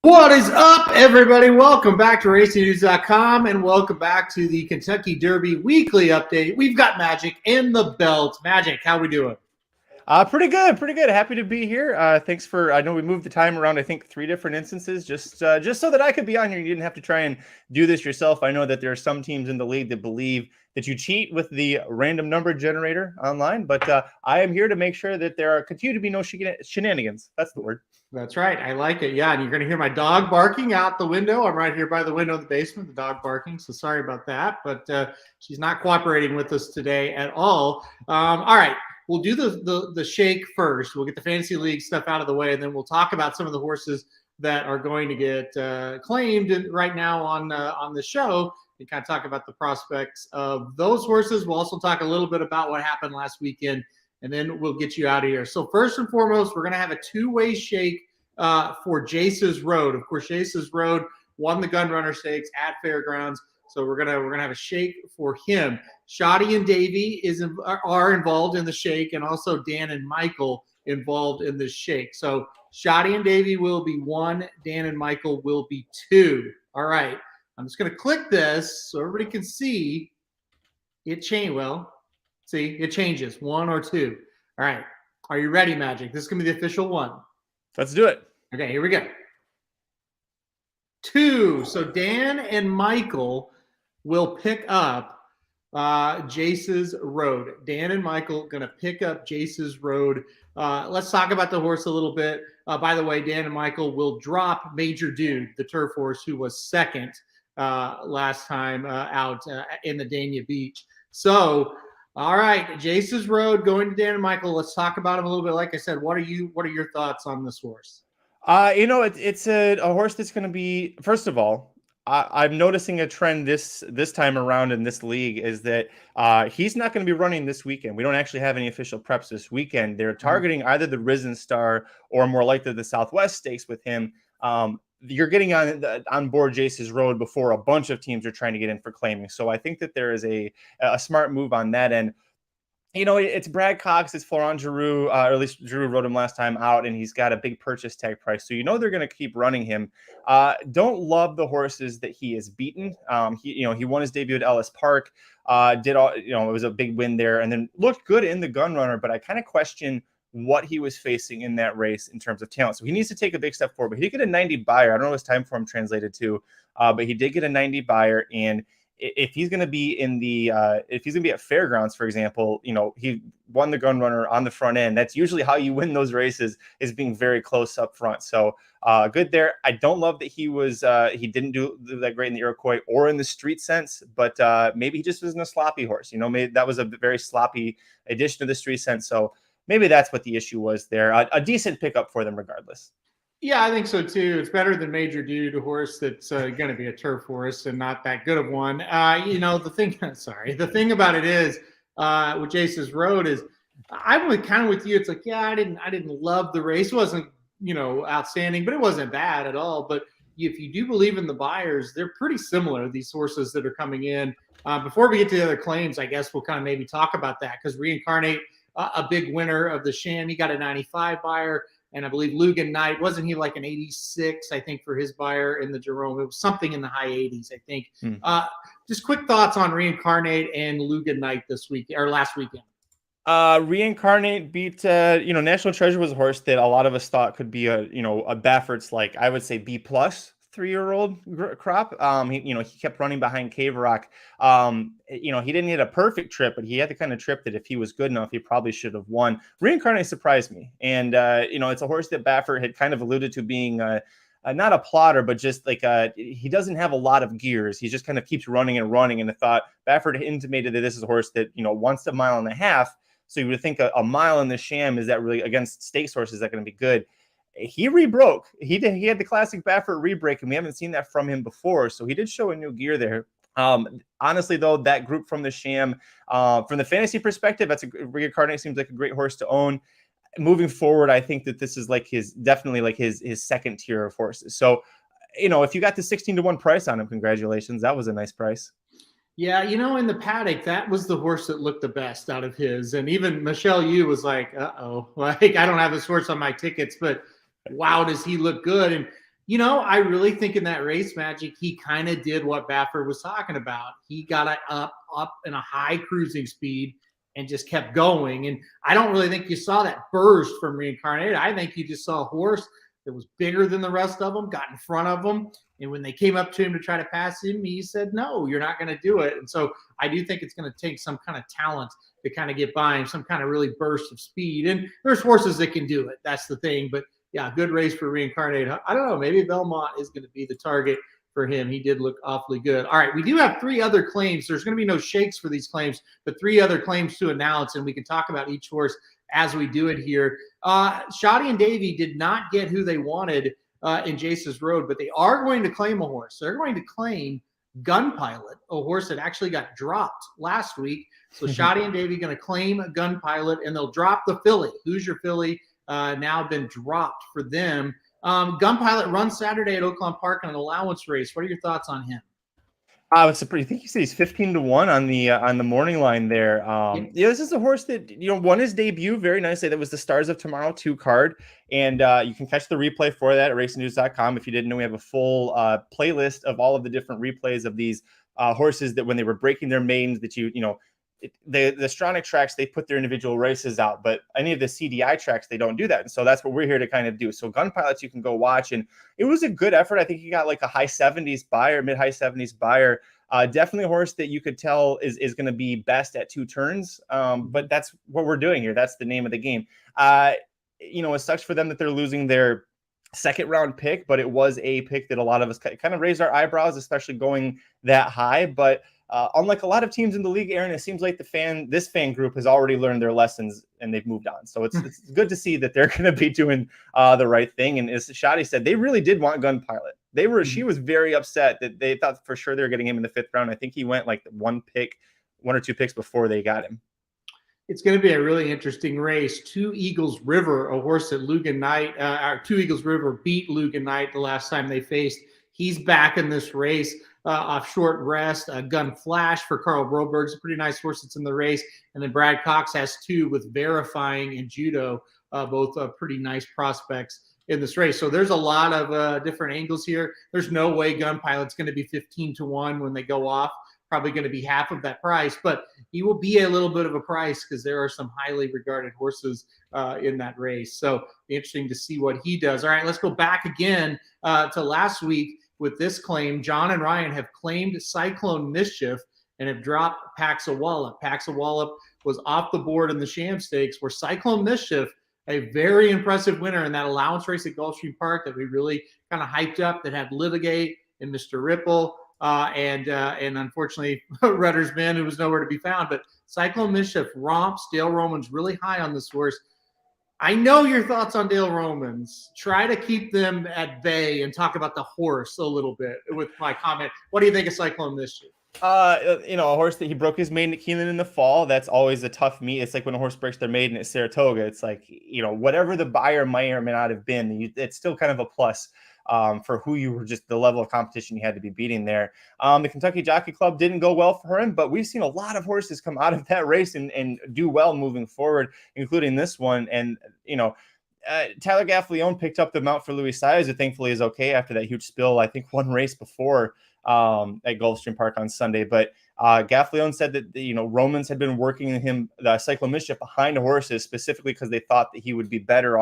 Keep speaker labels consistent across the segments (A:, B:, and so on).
A: What is up, everybody? Welcome back to RacingNews.com and welcome back to the Kentucky Derby Weekly Update. We've got Magic in the belt. Magic, how we doing?
B: Pretty good. Happy to be here. Thanks for. I know we moved the time around. I think 3 different instances, just so that I could be on here. You didn't have to try and do this yourself. I know that there are some teams in the league that believe that you cheat with the random number generator online, but I am here to make sure that there continue to be no shenanigans. That's the word.
A: That's right. I like it. Yeah, and you're going to hear my dog barking out the window. I'm right here by the window of the basement, the dog barking. So sorry about that, but she's not cooperating with us today at all. All right. We'll do the shake first. We'll get the fantasy league stuff out of the way, and then we'll talk about some of the horses that are going to get claimed right now on the show, and kind of talk about the prospects of those horses. We'll also talk a little bit about what happened last weekend, and then we'll get you out of here. So first and foremost, we're going to have a two-way shake for Jace's Road. Of course, Jace's Road won the Gun Runner Stakes at Fairgrounds. So we're gonna have a shake for him. Shoddy and Davey are involved in the shake, and also Dan and Michael involved in the shake. So Shoddy and Davey will be 1, Dan and Michael will be 2. All right, I'm just gonna click this so everybody can see it change. Well, see, it changes 1 or 2. All right, are you ready, Magic? This is gonna be the official one.
B: Let's do it.
A: Okay, here we go. 2. So Dan and Michael will pick up Jace's Road. Dan and Michael going to pick up Jace's Road. Let's talk about the horse a little bit. By the way, Dan and Michael will drop Major Dude, the turf horse who was second last time out in the Dania Beach. So, all right, Jace's Road going to Dan and Michael. Let's talk about him a little bit. Like I said, what are your thoughts on this horse?
B: It's a horse that's going to be, first of all, I'm noticing a trend this time around in this league is that he's not going to be running this weekend. We don't actually have any official preps this weekend. They're targeting either the Risen Star or more likely the Southwest Stakes with him. You're getting on board Jace's Road before a bunch of teams are trying to get in for claiming. So I think that there is a smart move on that end. You know, it's Brad Cox, it's Florent Giroux, or at least Giroux rode him last time out, and he's got a big purchase tag price. So you know they're going to keep running him. Don't love the horses that he has beaten. He won his debut at Ellis Park, it was a big win there, and then looked good in the Gun Runner, but I kind of question what he was facing in that race in terms of talent. So he needs to take a big step forward. But he did get a 90 buyer. I don't know what his time form translated to, but he did get a 90 buyer, and if he's going to be at Fairgrounds, for example, he won the Gun Runner on the front end. That's usually how you win those races, is being very close up front. So good there. I don't love that he didn't do that great in the Iroquois or in the Street Sense, but maybe he just wasn't a sloppy horse. Maybe that was a very sloppy addition to the Street Sense. So maybe that's what the issue was there. A decent pickup for them regardless.
A: Yeah, I think so too. It's better than Major Dude, a horse that's going to be a turf horse and not that good of one. The thing about it is with Jace's Road is I'm kind of with you. It's like, yeah, I didn't love the race. It wasn't outstanding, but it wasn't bad at all. But if you do believe in the buyers, they're pretty similar, these horses that are coming in. Before we get to the other claims, I guess we'll kind of maybe talk about that, because Reincarnate, a big winner of the Sham, he got a 95 buyer. And I believe Lugan Knight, wasn't he like an 86, I think, for his buyer in the Jerome? It was something in the high 80s, I think. Just quick thoughts on Reincarnate and Lugan Knight this week or last weekend.
B: Reincarnate beat, National Treasure was a horse that a lot of us thought could be a Baffert's, like, I would say B+ 3-year-old crop. He kept running behind Cave Rock. He didn't hit a perfect trip, but he had the kind of trip that if he was good enough, he probably should have won. Reincarnate surprised me. And, it's a horse that Baffert had kind of alluded to being not a plotter, but just like he doesn't have a lot of gears. He just kind of keeps running and running. And I thought Baffert intimated that this is a horse that, wants a mile and a half. So you would think a mile in the Sham, is that really against stakes horses, is that going to be good? He rebroke. He had the classic Baffert rebreak, and we haven't seen that from him before. So he did show a new gear there. Honestly, though, that group from the Sham, from the fantasy perspective, Reincarnate seems like a great horse to own. Moving forward, I think that this is definitely his second tier of horses. So, if you got the 16-1 price on him, congratulations. That was a nice price.
A: Yeah, in the paddock, that was the horse that looked the best out of his. And even Michelle Yu was like, uh-oh, I don't have this horse on my tickets, but wow, does he look good. And I really think in that race, Magic, he kind of did what Baffert was talking about. He got it up in a high cruising speed and just kept going. And I don't really think you saw that burst from Reincarnated. I think you just saw a horse that was bigger than the rest of them, got in front of them. And when they came up to him to try to pass him, he said, no, you're not going to do it. And so I do think it's going to take some kind of talent to kind of get by him, some kind of really burst of speed. And there's horses that can do it. That's the thing. But yeah, good race for Reincarnated. I don't know. Maybe Belmont is going to be the target for him. He did look awfully good. All right, we do have 3 other claims. There's going to be no shakes for these claims, but 3 other claims to announce, and we can talk about each horse as we do it here. Shoddy and Davy did not get who they wanted in Jace's Road, but they are going to claim a horse. They're going to claim Gun Pilot, a horse that actually got dropped last week. So Shoddy and Davy going to claim Gun Pilot, and they'll drop the filly. Who's Your Filly? Now been dropped for them. Gun Pilot runs Saturday at Oakland Park in an allowance race. What are your thoughts on him?
B: I think you said he's 15-1 on the morning line there. This is a horse that won his debut very nicely. That was the Stars of Tomorrow 2 card, and you can catch the replay for that at racingnews.com. If you didn't know, we have a full playlist of all of the different replays of these horses that when they were breaking their maidens, that the Stronach tracks, they put their individual races out, but any of the CDI tracks, they don't do that. And so that's what we're here to kind of do. So Gun Pilots, you can go watch, and it was a good effort. I think he got like a high 70s buyer, mid-high 70s buyer. Definitely a horse that you could tell is going to be best at 2 turns. But that's what we're doing here. That's the name of the game. It sucks for them that they're losing their second round pick, but it was a pick that a lot of us kind of raised our eyebrows, especially going that high. But unlike a lot of teams in the league, Aaron, it seems like this fan group has already learned their lessons and they've moved on. So it's good to see that they're going to be doing the right thing. And as Shoddy said, they really did want Gun Pilot. She was very upset that they thought for sure they were getting him in the 5th round. I think he went like 1 or 2 picks before they got him.
A: It's going to be a really interesting race. 2 Eagles River, a horse that Lugan Knight, 2 Eagles River beat Lugan Knight the last time they faced. He's back in this race off short rest. Gun Flash for Carl Broberg's a pretty nice horse that's in the race. And then Brad Cox has 2 with Verifying and Judo, both pretty nice prospects in this race. So there's a lot of different angles here. There's no way Gun Pilot's going to be 15-1 when they go off. Probably going to be half of that price, but he will be a little bit of a price because there are some highly regarded horses in that race. So interesting to see what he does. All right, let's go back again to last week with this claim. John and Ryan have claimed Cyclone Mischief and have dropped Paxa Wallop. Paxa Wallop was off the board in the Sham Stakes, where Cyclone Mischief, a very impressive winner in that allowance race at Gulfstream Park that we really kind of hyped up, that had Litigate and Mr. Ripple. And unfortunately, Rudder's Man, who was nowhere to be found. But Cyclone Mischief romps. Dale Roman's really high on this horse. I know your thoughts on Dale Romans. Try to keep them at bay and talk about the horse a little bit with my comment. What do you think of Cyclone Mischief?
B: A horse that he broke his maiden at Keeneland in the fall. That's always a tough meet. It's like when a horse breaks their maiden at Saratoga. It's like, whatever the buyer may or may not have been, it's still kind of a plus. For who you were, just the level of competition you had to be beating there. The Kentucky Jockey Club didn't go well for him, but we've seen a lot of horses come out of that race and do well moving forward, including this one. And, Tyler Gaffleone picked up the mount for Louis Saez, who thankfully is okay after that huge spill, I think 1 race before at Gulfstream Park on Sunday. But Gaffleone said that Romans had been working him, the Cyclone Mischief, behind horses specifically because they thought that he would be better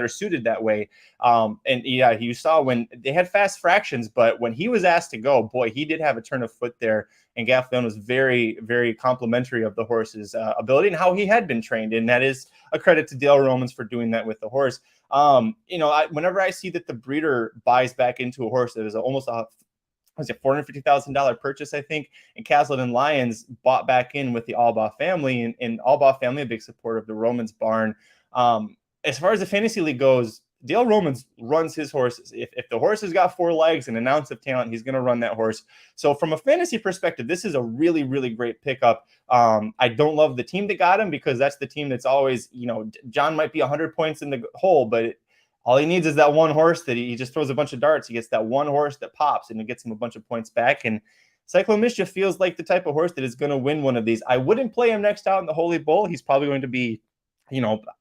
B: suited that way. And yeah, you saw when they had fast fractions, but when he was asked to go, boy, he did have a turn of foot there. And Gaffleone was very, very complimentary of the horse's ability and how he had been trained. And that is a credit to Dale Romans for doing that with the horse. Whenever I see that the breeder buys back into a horse that is almost a $450,000 purchase, I think, and Casleton Lions bought back in with the Albaugh family, and Albaugh family, a big supporter of the Romans barn. As far as the fantasy league goes, Dale Romans runs his horses. If the horse has got 4 legs and an ounce of talent, he's going to run that horse. So from a fantasy perspective, this is a really, really great pickup. I don't love the team that got him because that's the team that's always, John might be 100 points in the hole, but all he needs is that one horse that he just throws a bunch of darts. He gets that one horse that pops and it gets him a bunch of points back. And Cyclone Mischief feels like the type of horse that is going to win one of these. I wouldn't play him next out in the Holy Bull. He's probably going to be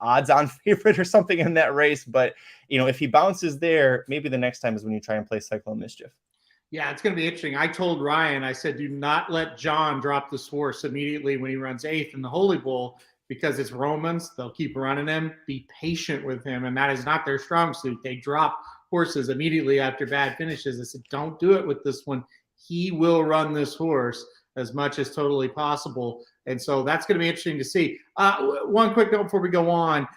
B: odds on favorite or something in that race. But, if he bounces there, maybe the next time is when you try and play Cyclone Mischief.
A: Yeah, it's going to be interesting. I told Ryan, I said, do not let John drop this horse immediately when he runs 8th in the Holy Bull, because it's Romans. They'll keep running him. Be patient with him. And that is not their strong suit. They drop horses immediately after bad finishes. I said, don't do it with this one. He will run this horse as much as totally possible. And so that's going to be interesting to see. One quick note before we go on.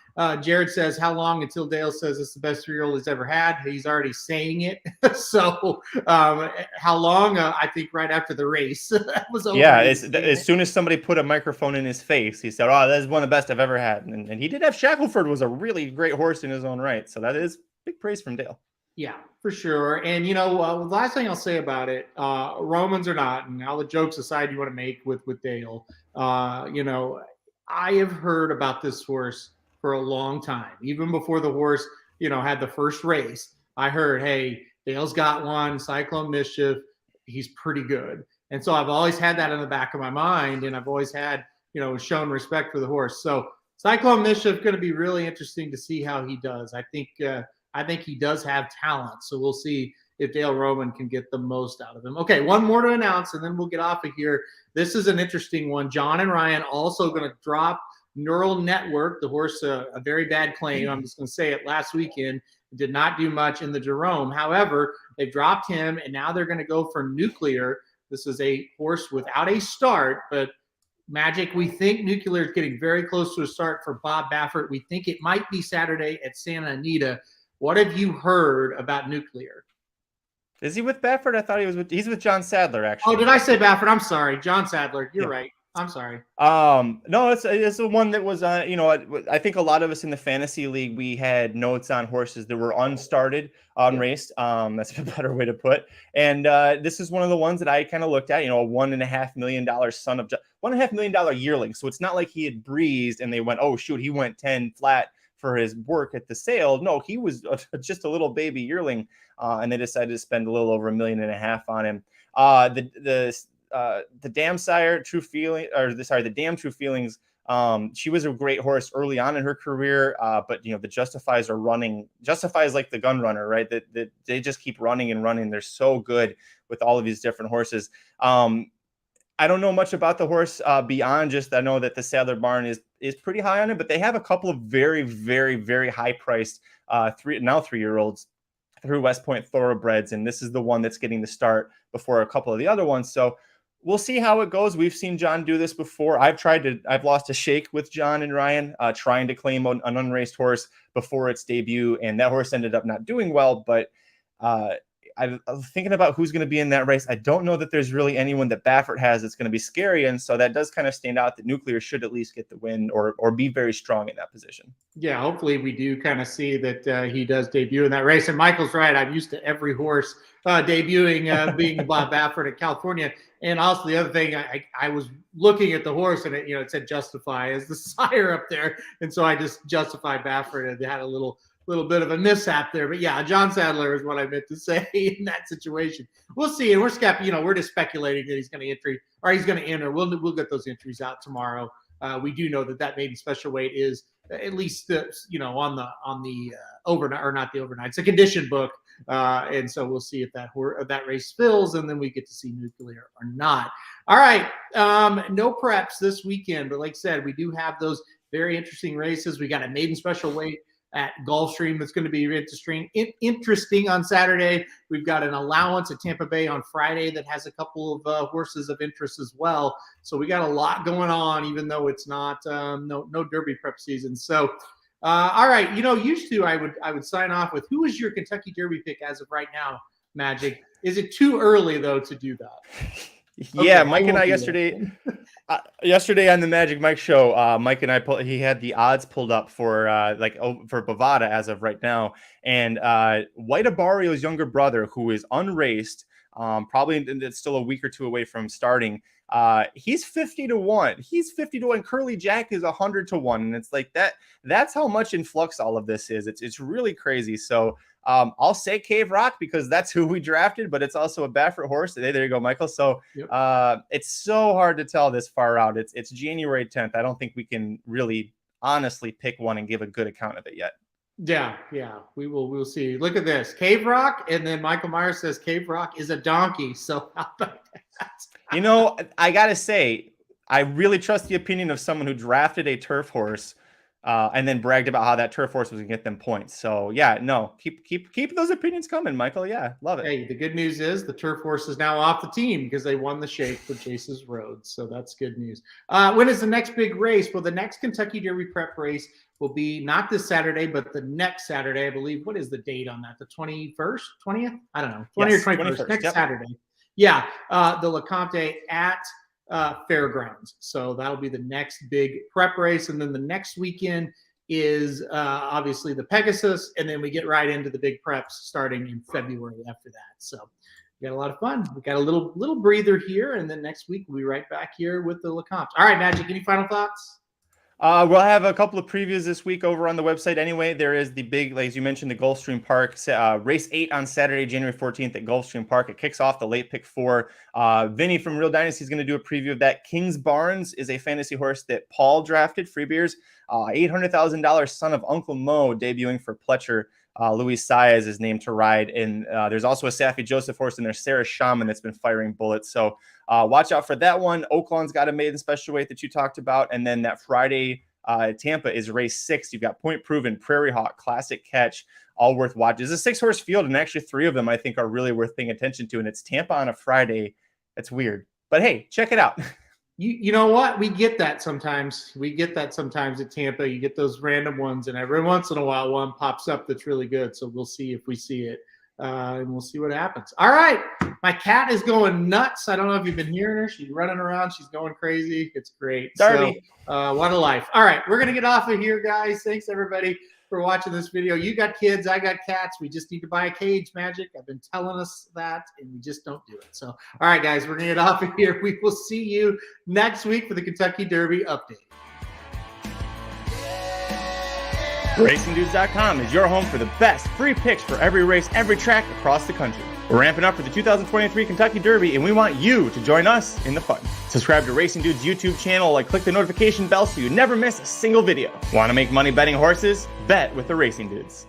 A: Jared says, how long until Dale says it's the best 3-year-old he's ever had? He's already saying it. So how long? I think right after the race. That was over.
B: Yeah, as soon as somebody put a microphone in his face, he said, oh, that is one of the best I've ever had. And he did have Shackleford, was a really great horse in his own right. So that is big praise from Dale.
A: Yeah, for sure. And, the last thing I'll say about it, Romans or not, and all the jokes aside you want to make with Dale, I have heard about this horse for a long time. Even before the horse, had the first race, I heard, hey, Dale's got one, Cyclone Mischief. He's pretty good. And so I've always had that in the back of my mind, and I've always had, shown respect for the horse. So Cyclone Mischief going to be really interesting to see how he does. I think he does have talent. So we'll see if Dale Roman can get the most out of him. Okay, one more to announce, and then we'll get off of here. This is an interesting one. John and Ryan also going to drop Neural Network, the horse, a very bad claim. I'm just going to say it. Last weekend, did not do much in the Jerome. However, they dropped him, and now they're going to go for Nuclear. This is a horse without a start, but Magic, we think Nuclear is getting very close to a start for Bob Baffert. We think it might be Saturday at Santa Anita. What have you heard about Nuclear?
B: Is he with Baffert? I thought he's with John Sadler, actually.
A: Oh, did I say Baffert? I'm sorry. John Sadler. You're right. I'm sorry.
B: No, it's the one that was, I think a lot of us in the fantasy league, we had notes on horses that were unstarted, unraced. That's a better way to put. And this is one of the ones that I kind of looked at, a $1.5 million son of $1.5 million yearling. So it's not like he had breezed and they went, oh shoot, he went 10 flat for his work at the sale. No, he was just a little baby yearling, and they decided to spend a little over $1.5 million on him. The Damn Sire, the Damn True Feelings. She was a great horse early on in her career, but the Justifies are running. Justifies like the gun runner, right? That they just keep running and running. They're so good with all of these different horses. I don't know much about the horse beyond just I know that the Sadler barn is pretty high on it, but they have a couple of very, very, very high priced 3-year-olds through West Point thoroughbreds, and this is the one that's getting the start before a couple of the other ones. So we'll see how it goes. We've seen John do this before. I've lost a shake with John and Ryan trying to claim an unraced horse before its debut, and that horse ended up not doing well. But I'm thinking about who's going to be in that race. I don't know that there's really anyone that Baffert has that's going to be scary, and so that does kind of stand out that Nuclear should at least get the win or be very strong in that position. Yeah,
A: hopefully we do kind of see that he does debut in that race. And Michael's right. I'm used to every horse debuting being Bob Baffert at California. And also the other thing, I was looking at the horse and it said Justify as the sire up there, and so I just justified Baffert and had a little bit of a mishap there. But yeah, John Sadler is what I meant to say in that situation. We'll see. And we're just speculating that he's going to entry or he's going to enter. We'll get those entries out tomorrow. We do know that maiden special weight is at least on the overnight, or not the overnight. It's a condition book. And so we'll see if that race fills, and then we get to see Nuclear or not. All right. No preps this weekend, but like I said, we do have those very interesting races. We got a maiden special weight at Gulfstream that's going to be interesting on Saturday. We've got an allowance at Tampa Bay on Friday that has a couple of horses of interest as well. So we got a lot going on, even though it's not no Derby prep season. So all right, used to I would sign off with who is your Kentucky Derby pick as of right now, Magic? Is it too early though to do that?
B: Yeah, okay, Mike and I yesterday on the Magic Mike show, Mike and I he had the odds pulled up for for Bovada as of right now, and White Abario's younger brother, who is unraced, probably it's still a week or two away from starting. He's 50-1. He's 50-1. Curly Jack is 100-1, and it's like that. That's how much in flux all of this is. It's really crazy. So I'll say Cave Rock because that's who we drafted, but it's also a Baffert horse. There you go, Michael. So it's so hard to tell this far out. It's January 10th. I don't think we can really honestly pick one and give a good account of it yet.
A: Yeah, we'll see. Look at this. Cave Rock, and then Michael Myers says Cave Rock is a donkey. So how about that?
B: I gotta say, I really trust the opinion of someone who drafted a turf horse and then bragged about how that turf horse was gonna get them points. So yeah, no, keep those opinions coming, Michael. Yeah, love it.
A: Hey, the good news is the turf horse is now off the team because they won the shake for Jace's Road. So that's good news. When is the next big race? Well, the next Kentucky Derby prep race will be not this Saturday, but the next Saturday, I believe. What is the date on that? The 21st, 20th? I don't know. 20 or 21st. Next Saturday. Yeah, the LeCompte at Fairgrounds. So that'll be the next big prep race. And then the next weekend is obviously the Pegasus. And then we get right into the big preps starting in February after that. So we got a lot of fun. We got a little breather here. And then next week we'll be right back here with the LeCompte. All right, Magic, any final thoughts?
B: We'll have a couple of previews this week over on the website. Anyway, there is the big, like as you mentioned, the Gulfstream Park race 8 on Saturday, January 14th at Gulfstream Park. It kicks off the late pick 4. Vinny from Real Dynasty is going to do a preview of that. Kings Barnes is a fantasy horse that Paul drafted. Free beers, $800,000 son of Uncle Mo, debuting for Pletcher. Luis Saez is named to ride. And there's also a Safi Joseph horse in there, Sarah Shaman, that's been firing bullets. So watch out for that one. Oaklawn's got a maiden special weight that you talked about. And then that Friday, Tampa is race 6. You've got Point Proven, Prairie Hawk, Classic Catch, all worth watching. It's a 6-horse field, and actually 3 of them I think are really worth paying attention to. And it's Tampa on a Friday. That's weird. But hey, check it out.
A: You know what? We get that sometimes. At Tampa. You get those random ones, and every once in a while one pops up that's really good. So we'll see if we see it, and we'll see what happens. All right. My cat is going nuts. I don't know if you've been hearing her. She's running around. She's going crazy. It's great.
B: Darby.
A: So, what a life. All right. We're going to get off of here, guys. Thanks, everybody, for watching this video. You got kids. I got cats. We just need to buy a cage, Magic. I've been telling us that, and we just don't do it. So, all right, guys, we're going to get off of here. We will see you next week for the Kentucky Derby update.
B: RacingDudes.com is your home for the best free picks for every race, every track across the country. We're ramping up for the 2023 Kentucky Derby, and we want you to join us in the fun. Subscribe to Racing Dudes YouTube channel and click the notification bell so you never miss a single video. Want to make money betting horses? Bet with the Racing Dudes.